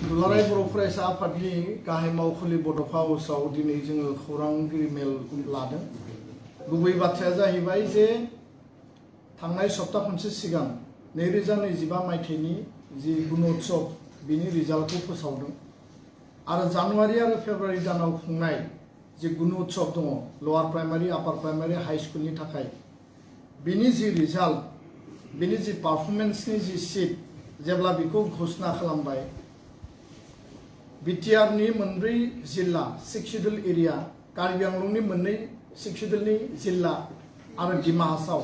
दुलाराय बर' फरायसा आफादनि गाहाय मावखुलि बड'फा हाउसआव दिनै जोङो खौरांगिरि मेल लादों। गुबै बाथ्राया जाहैबाय जे थांनाय सप्ता खनसे सिगां 2025 मायथाइनि जि गुणोत्सव बिनि रिजाल्टखौ फोसावदों आरो जानुवारि आरो फेब्रुवारि दानाव खुंनाय जि गुणोत्सव दङ लवार प्राइमारि आपार प्राइमारि हाई स्कुलनि थाखाय बिनि जि रिजाल्ट बिनि जि पारफरमेन्सनि जि सीट जेब्ला बिखौ घोषणा खालामबाय बिटिआरनि मोनब्रै जिल्ला 6 शेड्यूल एरिया कार्बि आंलंनि मोननै 6 शेड्यूलनि जिल्ला आरो डिमा हासाव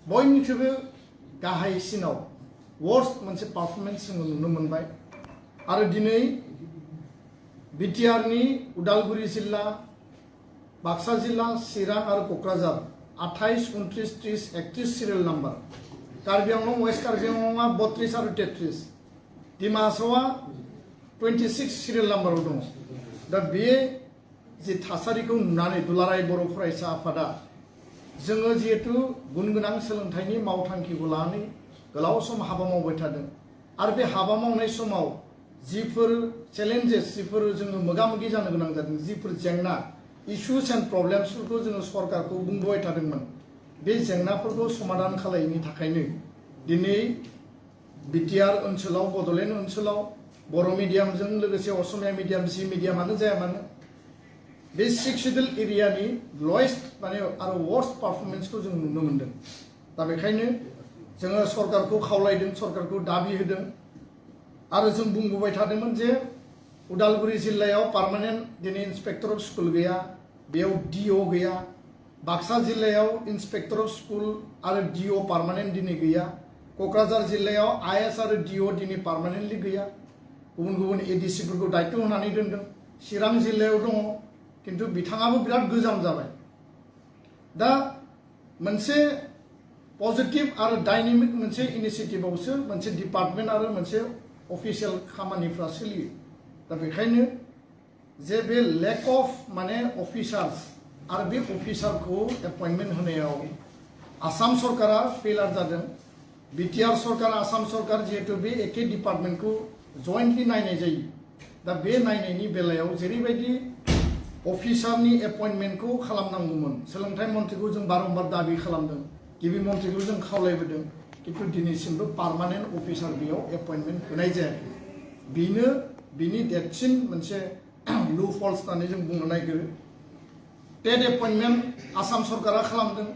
बयनिख्रुइबो गाहायसिनाव वर्स्ट मोनसे पारफरमेन्स जोङो नुनो मोनबाय आरो दिनै बिटिआरनि उदालगुरि जिल्ला बाक्सा जिल्ला चिरां आरो Kokrajhar 28, 29, 30, 31 serial number Karbi Anglong west Karbi आंलंआ 32 आरो 33 डिमा हासावआ 26 सिरियल नाम्बाराव दङ। दा बे जि थासारिखौ नुनानै दुलाराय बर' फरायसा आफादा जोङो जिहेतु गुन गोनां सोलोंथाइनि मावथांखिखौ लानानै गोलाव सम हाबा मावबाय थादों आरो बे हाबा मावनाय समाव जिफोर चेलेन्जेस जिफोर जोङो मोगा मोगि जानो गोनां जादों जिफोर जेंना इश्यूज एन्ड प्रब्लेम्सफोरखौ जोङो सरकारखौ बुंबोबाय थादोंमोन बे जेंनाफोरखौ समाधान खालामैनि थाखायनो दिनै बिटिआर ओनसोलाव बड'लेण्ड ओनसोलाव बर' मिडियामजों लोगोसे असमिया मिडियाम जि मिडियामानो जाया मानो बे 6 शेड्यूल एरियानि लवेस्ट माने आरो वर्स्ट पारफरमेन्सखौ जों नुनो मोनदों। दा बेखायनो जोङो सरकारखौ खावलायदों सरकारखौ दाबि होदों आरो जों बुंबोबाय थादोंमोन जे उदालगुरि जिल्लायाव पार्मानेन्ट दिनै इन्सपेक्टर अफ स्कुल गैया बेयाव डिअ गैया बाक्सा जिल्लायाव इन्सपेक्टर अफ स्कुल आरो डिअ पार्मानेन्ट दिनै गैया क'क्राझार जिल्लायाव आइएस आरो डिअ दिनै पार्मानेन्टलि गैया गुबुन गुबुन एडिसिफोरखौ दायित्व होनानै दोनदों चिरां जिल्लायाव दङ किन्तु बिथाङाबो बिराद गोजाम जाबाय। दा मोनसे पजिटिव आरो डायनेमिक मोनसे इनिशिएटिभआवसो मोनसे डिपार्टमेन्ट आरो मोनसे अफिसियेल खामानिफ्रा सोलियो। दा बेखायनो जे बे लेक अफ माने अफिसार्स आरो बे अफिसारखौ एपइन्टमेन्ट होनायाव आसाम सरकारा फेलार जादों बिटिआर सरकार आसाम सरकार जिहेतु बे एके डिपार्टमेन्टखौ जइन्टलि नायनाय जायो। दा बे नायनायनि बेलायाव जेरैबायदि अफिसारनि एपइन्टमेन्टखौ खालामनांगौमोन सोलोंथाइ मन्थ्रिखौ जों बारम्बार दाबि खालामदों गिबि मन्थ्रिखौ जों खावलायबोदों किन्तु दिनैसिमबो पार्मानेन्ट अफिसार बेयाव एपइन्टमेन्ट होनाय जायाखै बेनो बिनि देरसिन मोनसे लुप हल्स होननानै जों बुंनो नागिरो। टेट एपइन्टमेन्ट आसाम सरकारा खालामदों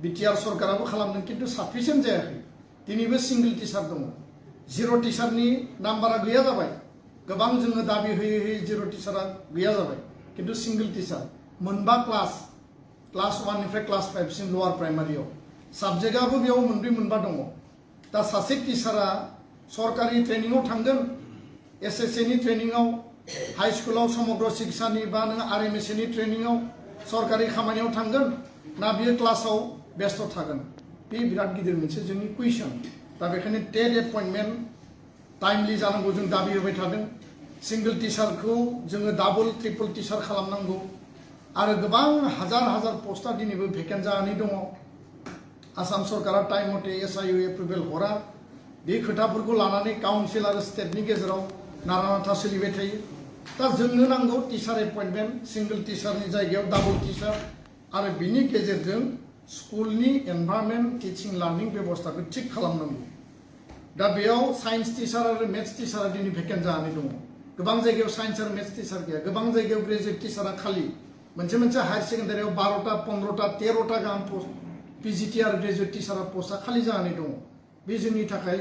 बिटिआर सरकाराबो खालामदों किन्तु साफिसियेन्ट जायाखै दिनैबो सिंगल टिचार दङ जिर' टिचारनि नाम्बारा गैया जाबाय गोबां जोङो दाबि होयै होयै जिर' टिचारा गैया जाबाय किन्तु सिंगल टिचार मोनबा क्लास 1 निफ्राय क्लास 5 सिम लवार प्राइमारियाव साबजेक्टआबो बेयाव मोनब्रै मोनबा दङ। दा सासे टिचारा सरकारि ट्रेनिङाव थांगोन एसएसए नि ट्रेनिङाव हाई स्कुलाव समग्र शिक्षानि बा नों आरएमएसए नि ट्रेनिङाव सरकारि खामानियाव थांगोन ना बियो क्लासाव बेस्थ थागोन बे बिराद गिदिर मोनसे जोंनि कुइसन। दा बेखायनो टेट एपइन्टमेन्ट टाइमलि जानांगौ जों दाबि होबाय थादों सिंगल टिचारखौ जोङो डाबल ट्रिपल टिचार खालामनांगौ आरो गोबां हाजार हाजार पस्टआ दिनैबो भेकेन्ट जानानै दङ आसाम सरकारा टाइम मथे एसआइउ एप्रुभेल हरा बे खोथाफोरखौ लानानै काउन्सिल आरो स्टेटनि गेजेराव नारा-नाथा सोलिबाय थायो। दा जोंनो नांगौ टिचार एपइन्टमेन्ट सिंगल टिचारनि जायगायाव डाबल टिचार आरो बिनि गेजेरजों स्कुलनि एनभायरनमेन्ट टिचिं लार्निं बेबस्थाखौ थिक खालामनांगौ। दा बेयाव साइन्स टिचार आरो मेथ्स टिचारा दिनै भेकेन्ट जानानै दङ गोबां जायगायाव साइन्स आरो मेथ्स टिचार गैया गोबां जायगायाव ग्रेजुवेट टिचारा खालि मोनसे हायार सेकेन्डारियाव 12टा 15टा 13टा गाहाम पस्ट पिजिटि आरो ग्रेजुवेट टिचारा पस्टआ खालि जानानै दङ। बे जोंनि थाखाय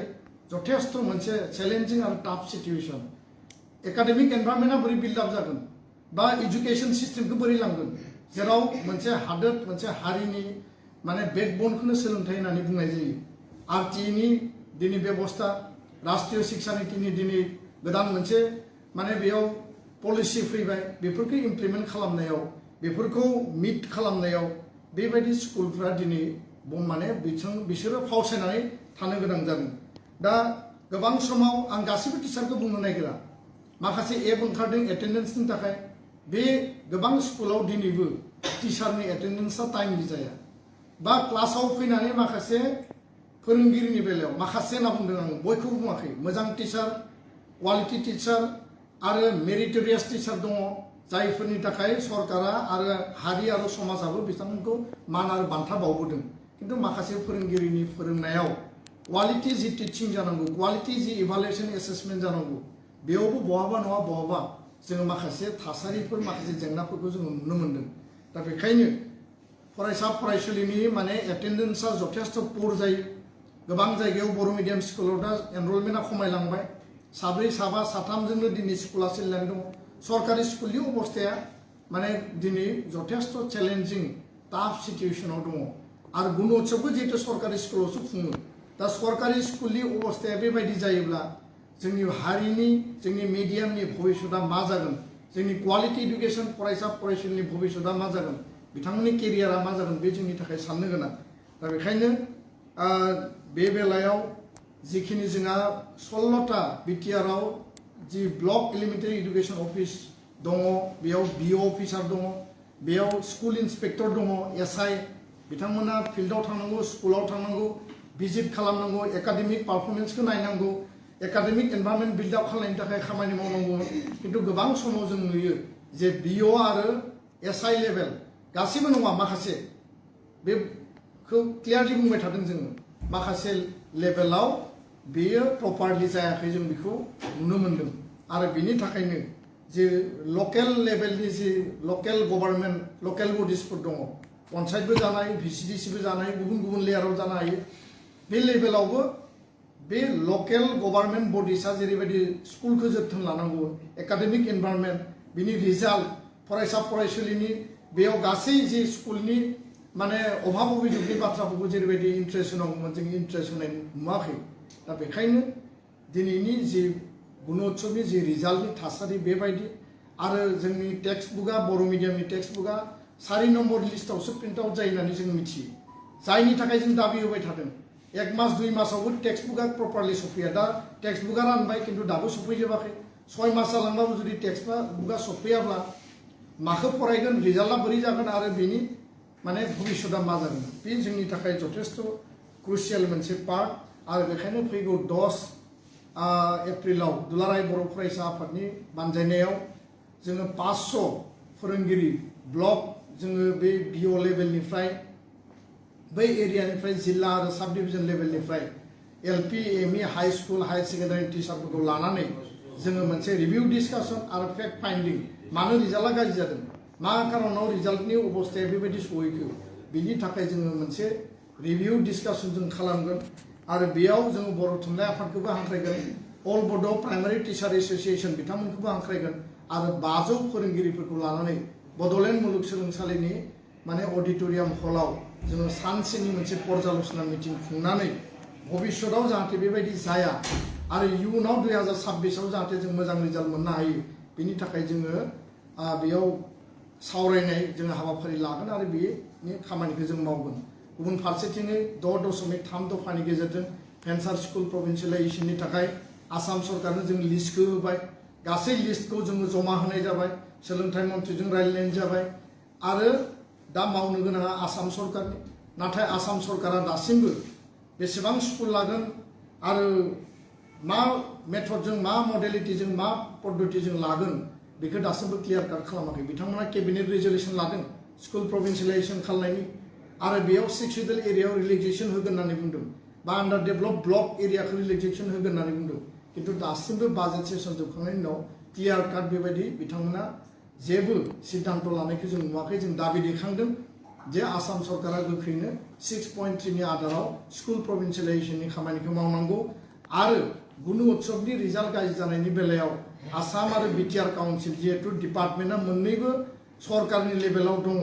जथेस्थ मोनसे चेलेन्जिं आरो टाफ सिचुएसन। एकाडेमिक एनभायरनमेन्टआ बोरै बिल्डआप जागोन बा एजुकेशन सिस्टेमखौ बोरै लांगोन जेराव मोनसे हादोर मोनसे हारिनि माने बेकबनखौनो सोलोंथाइ होननानै बुंनाय जायो। आरटिइनि दिनै बेबस्था राष्ट्रीय शिक्षा नीतिनि दिनै गोदान मोनसे माने बेयाव पलिसि फैबाय बेफोरखौ इमप्लिमेन्ट खालामनायाव बेफोरखौ मिट खालामनायाव बेबायदि स्कुलफ्रा दिनै माने बिसोरो फावसायनानै थानो गोनां जादों। दा गोबां समाव आं गासैबो टिचारखौ बुंनो नागिरा माखासे एप ओंखारदों एटेन्डेन्सनि थाखाय बे गोबां स्कुलाव दिनैबो टिचारनि एटेन्डेन्सआ टाइमलि जाया बा क्लासाव फैनानै माखासे फोरोंगिरिनि बेलायाव माखासे होनना बुंदों आं बयखौबो बुङाखै मोजां टिचार क्वालिटि टिचार आरो मेरिटरियास टिचार दङ जायफोरनि थाखाय सरकारा आरो हारि आरो समाजाबो बिथांमोनखौ मान आरो बान्था बावबोदों किन्तु माखासे फोरोंगिरिनि फोरोंनायाव क्वालिटि जि टिचिं जानांगौ क्वालिटि जि इभालुएसन एसेसमेन्ट जानांगौ बेयावबो बहाबा नङा बहाबा जोङो माखासे थासारिफोर माखासे जेंनाफोरखौ जोङो नुनो मोन्दों दा बेखायनो फरायसा फरायसुलिनि माने एटेन्डेन्सआ जथेस्थ' पुर जायो गोबां जायगायाव बर' मिडियाम स्कुलाव दा एनरलमेन्टआ खमायलांबाय साब्रै साबा साथामजोंनो दिनै स्कुला सोलिनानै दङ सरकारि स्कुलनि अबस्थाया माने दिनै जथेस्थ' चेलेन्जिं टाफ सिटुएसनाव दङ आरो गुणोत्सबखौ जिहेतु सरकारि स्कुलावसो खुङो दा सरकारि स्कुलनि अबस्थाया बेबायदि जायोब्ला जोंनि हारिनि जोंनि मिडियामनि भबिष्यतआ मा जागोन जोंनि क्वालिटि इडुकेसन फरायसा फरायसुलिनि भबिष्यतआ मा जागोन बिथांमोननि केरियारा मा जागोन बे जोंनि थाखाय साननो गोनां दा बेखायनो बे बेलायाव जिखिनि जोंहा 16टा बिटिआरआव जि ब्लक एलिमेन्टारि इडुकेसन अफिस दङ बेयाव बिअ अफिसार दङ बेयाव स्कुल इन्सपेक्टर दङ एसआइ बिथांमोना फिल्डआव थांनांगौ स्कुलाव थांनांगौ भिजिट खालामनांगौ एकाडेमिक पारफरमेन्सखौ नायनांगौ एकाडेमिक एनभायरनमेन्ट बिल्ड आप खालामनायनि थाखाय खामानि मावनांगौमोन किन्तु गोबां समाव जों नुयो जे बिअ आरो एसआइ लेभेल गासिबो नङा माखासे बेखौ क्लियारलि बुंबाय थादों जोङो माखासे लेभेलाव बेयो प्रपारलि जायाखै जों बेखौ नुनो मोन्दों आरो बिनि थाखायनो जे लकेल लेभेलनि जि लकेल गभर्नमेन्ट लकेल बडिसफोर दङ पन्सायतबो जानो हायो भिसिडिसिबो जानो हायो गुबुन गुबुन लेयाराव जानो हायो बे लेभेलावबो बे लकेल गभर्नमेन्ट बडिसा जेरैबायदि स्कुलखौ जोथोन लानांगौ एकाडेमिक एनभायरनमेन्ट बिनि रिजाल्ट फरायसा फरायसुलिनि बेयाव गासै जि स्कुलनि माने अभाब अभियोगनि बाथ्राफोरखौ जेरैबायदि इन्ट्रेस्ट होनांगौमोन जों इन्ट्रेस्ट होनाय नुवाखै दा बेखायनो दिनैनि जि गुणोत्सबनि जि रिजाल्टनि थासारि बेबायदि आरो जोंनि टेक्स्ट बुकआ बर' मिडियामनि टेक्स्ट बुकआ 4 नम्बर लिस्टआवसो प्रिन्ट आउट जायो होननानै जों मिथियो जायनि थाखाय जों दाबि होबाय थादों 1 मास 2 मासावबो टेक्स्ट बुकआ प्रपारलि सफैया दा टेक्स्ट बुकआ रानबाय किन्तु दाबो सफैजोबाखै 6 मास जालांबाबो जुदि टेक्स्ट बुकआ सफैयाब्ला माखौ फरायगोन रिजाल्टआ बोरै जागोन आरो बेनि माने भबिष्यतआ मा जागोन बे जोंनि थाखाय जथेस्थ' क्रुसियेल मोनसे पार्ट आरो बेखायनो फैगौ 10 एप्रिलाव दुलाराय बर' फरायसा आफादनि बानजायनायाव जोङो 500 फोरोंगिरि ब्लक जोङो बे बिअ लेभेलनिफ्राय बै एरियानिफ्राय जिल्ला आरो साब डिभिजन लेभेलनिफ्राय LP ME high school higher secondary टिचारफोरखौ लानानै जोङो मोनसे रिभिउ डिसकासन आरो फेक्ट फाइन्डिं मानो रिजाल्टआ गाज्रि जादों मा कारनाव रिजाल्टनि अबस्थाया बेबायदि सहैखो बिनि थाखाय जोङो मोनसे रिभिउ डिसकासन जों खालामगोन आरो बेयाव जोङो बर' थुनलाइ आफादखौबो हांख्रायगोन अल बड' प्राइमारि टिचार एस'सिएसन बिथांमोनखौबो हांख्रायगोन आरो 500 फोरोंगिरिफोरखौ लानानै बड'लेण्ड मुलुगसोलोंसालिनि माने अडिट'रियाम हलाव जोङो सानसेनि मोनसे पर्यालोचना मिटिं खुंनानै भबिष्यतआव जाहाथे बेबायदि जाया आरो इयुनाव 2026आव जाहाथे जों मोजां रिजाल्ट मोननो हायो बिनि थाखाय जोङो बेयाव सावरायनाय जोङो हाबाफारि लागोन आरो बेनि खामानिखौ जों मावगोन गुबुन फारसेथिङै 6.3 दफानि गेजेरजों भेन्सार स्कुल प्रभिन्सियेलाइजेसननि थाखाय आसाम सरकारनो जों लिस्टखौ होबाय गासै लिस्टखौ जोङो जमा होनाय जाबाय सोलोंथाइ मन्थ्रिजों रायज्लायनाय जाबाय आरो दा मावनो गोनाङा आसाम सरकारनि नाथाय आसाम सरकारा दासिमबो बेसेबां स्कुल लागोन आरो मा मेथडजों मा मडेलिटिजों मा पद्धतिजों लागोन बेखौ दासिमबो क्लियार काट खालामाखै बिथांमोना केबिनेट रिजल्युसन लादों स्कुल प्रभिन्सियेलाइजेसन खालामनायनि आरो बेयाव 6 सिडुल एरियायाव रिलेक्सेसन होगोन होननानै बुंदों बा आन्डार डेभलप ब्लक एरियाखौ रिलेक्सेसन होगोन होननानै बुंदों किन्तु दासिमबो बाजेट सेसन जोबखांनायनि उनाव क्लियार काट बेबायदि बिथांमोना जेबो सिद्धान्त लानायखौ जों नुवाखै जों दाबि दैखांदों जे आसाम सरकारा गोख्रैनो 6.3 नि आदाराव स्कुल प्रभिन्सियेलाइजेसननि खामानिखौ मावनांगौ आरो गुणोत्सबनि रिजाल्ट गाज्रि जानायनि बेलायाव आसाम आरो बिटिआर काउन्सिल जिहेतु डिपार्टमेन्टआ मोननैबो सरकारनि लेभेलाव दङ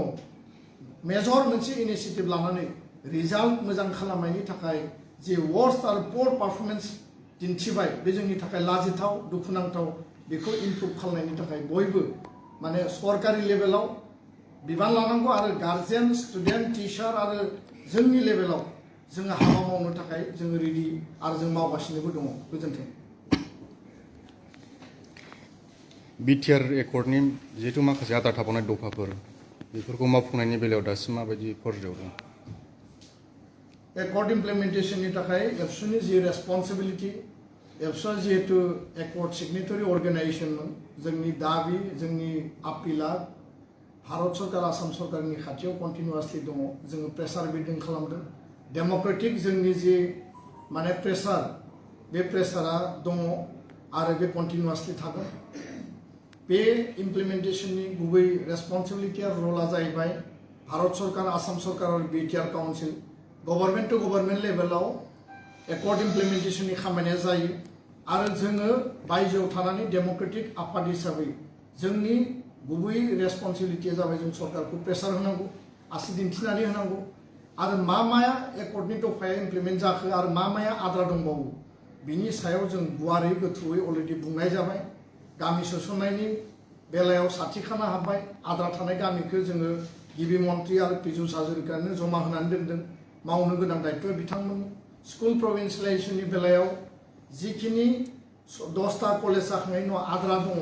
मेजर मोनसे इनिशिएटिभ लानानै रिजाल्ट मोजां खालामनायनि थाखाय जे वर्स्ट आरो पुअर पारफरमेन्स दिन्थिबाय बे जोंनि थाखाय लाजिथाव दुखुनांथाव बेखौ इमप्रुभ खालामनायनि थाखाय बयबो माने सरकारि लेभेलाव बिबान लानांगौ आरो गार्जेन स्टुडेन्ट टिचार आरो जोंनि लेभेलाव जोङो हाबा मावनो थाखाय जोङो रेडि आरो जों मावगासिनोबो दङ गोजोन्थों बिटिआर एकर्डनि जिहेतु माखासे आद्रा थाबावनाय दफाफोर बेफोरखौ मावफुंनायनि बेलायाव दासिम माबायदि पर्यायाव दं एकर्ड इमप्लिमेन्टेसननि थाखाय एबसुनि जि रेसपन्सिबिलिटि एबसुआ जिहेतु एकर्ड सिगनेटरि अर्गेनाइजेसनमोन जोंनि दाबि जोंनि आपिला भारत सरकार आसाम सरकारनि खाथियाव कन्टिनिउआसलि दङ जोङो प्रेसार बिल्डिं खालामदों डेम'क्रेटिक जोंनि जि माने प्रेसार बे प्रेसारा दङ आरो बे कन्टिनिउआसलि थागोन बे इमप्लिमेन्टेसननि गुबै रेसपन्सिबिलिटिया रला जाहैबाय भारत सरकार आसाम सरकार आरो BTR council government to government लेभेलाव एकर्ड इमप्लिमेन्टेसननि खामानिया जायो आरो जोङो बायजोआव थानानै डेम'क्रेटिक आफाद हिसाबै जोंनि गुबै रेसपन्सिबिलिटिया जाबाय जों सरकारखौ प्रेसार होनांगौ आसि दिन्थिनानै होनांगौ आरो मा माया एकर्डनि दफाया इमप्लिमेन्ट जाखो आरो मा माया आद्रा दंबावो बिनि सायाव जों गुवारै गोथौयै अलरेडि बुंनाय जाबाय गामि सोसननायनि बेलायाव साथि खाना हाबबाय आद्रा थानाय गामिखौ जोङो गिबि मन्थ्रि आरो पीयूष हाजरिकानो जमा होनानै दोनदों मावनो गोनां दायित्वआ बिथांमोन स्कुल प्रभिन्सियेलाइजेसननि बेलायाव जिखिनि 10टा कलेज जाखांनायनि उनाव आद्रा दङ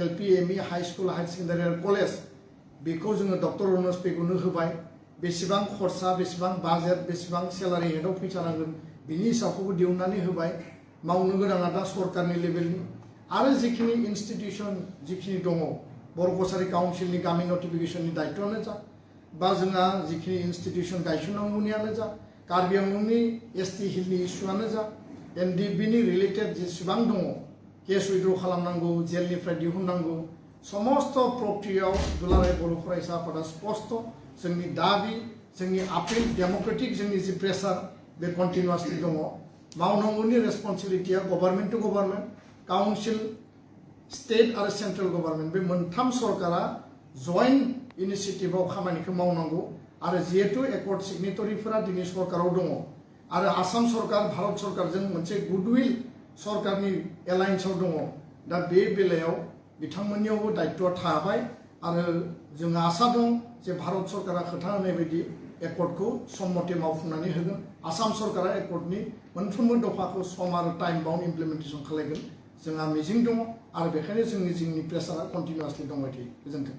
LP ME high school higher secondary आरो कलेज बेखौ जोङो डक्टर रनज पेगुनो होबाय बेसेबां खरसा बेसेबां बाजेट बेसेबां सेलारि हेडआव फैसा नांगोन बिनि हिसाबखौबो दिहुननानै होबाय मावनो गोनाङा दा सरकारनि लेभेलनि आरो जिखिनि इनस्टिटिउसन जिखिनि दङ बर' कछारी काउन्सिलनि गामि नटिफिकेसननि दायित्वआनो जा बा जोंहा जिखिनि इनस्टिटिउसन गायसननांगौनियानो जा कार्बि आंलंनि एसटि हिलनि इस्युआनो जा एनडिबिनि रिलेटेड जेसेबां दङ केस उइड्र खालामनांगौ जेलनिफ्राय दिहुननांगौ समस्त प्रक्रियायाव दुलाराय बर' फरायसा आफादा स्पष्ट जोंनि दाबि जोंनि आपिल डेम'क्रेटिक जोंनि जि प्रेसार बे कन्टिनिउआसलि दङ मावनांगौनि रेसपन्सिबिलिटिया government to government council state आरो सेन्ट्रेल गभर्नमेन्ट बे मोनथाम सरकारा जइन्ट इनिसिएटिभआव खामानिखौ मावनांगौ आरो जिहेतु एकर्ड सिगनेटरिफोरा दिनै सरकाराव दङ आरो आसाम सरकार भारत सरकारजों मोनसे गुडविल सरकारनि एलायन्सआव दङ दा बे बेलायाव बिथांमोननियावबो दायित्वआ थाबाय आरो जोङो आसा दं जे भारत सरकारा खोथा होनाय बायदि एकर्डखौ सम मथे मावफुंनानै होगोन आसाम सरकारा एकर्डनि मोनफ्रोमबो दफाखौ सम आरो टाइम बाउन्ड इमप्लिमेन्टेसन खालामगोन जोंहा मिजिं दङ आरो बेखायनो जोंनि प्रेसारा कन्टिनिउआसलि दंबाय थायो गोजोन्थों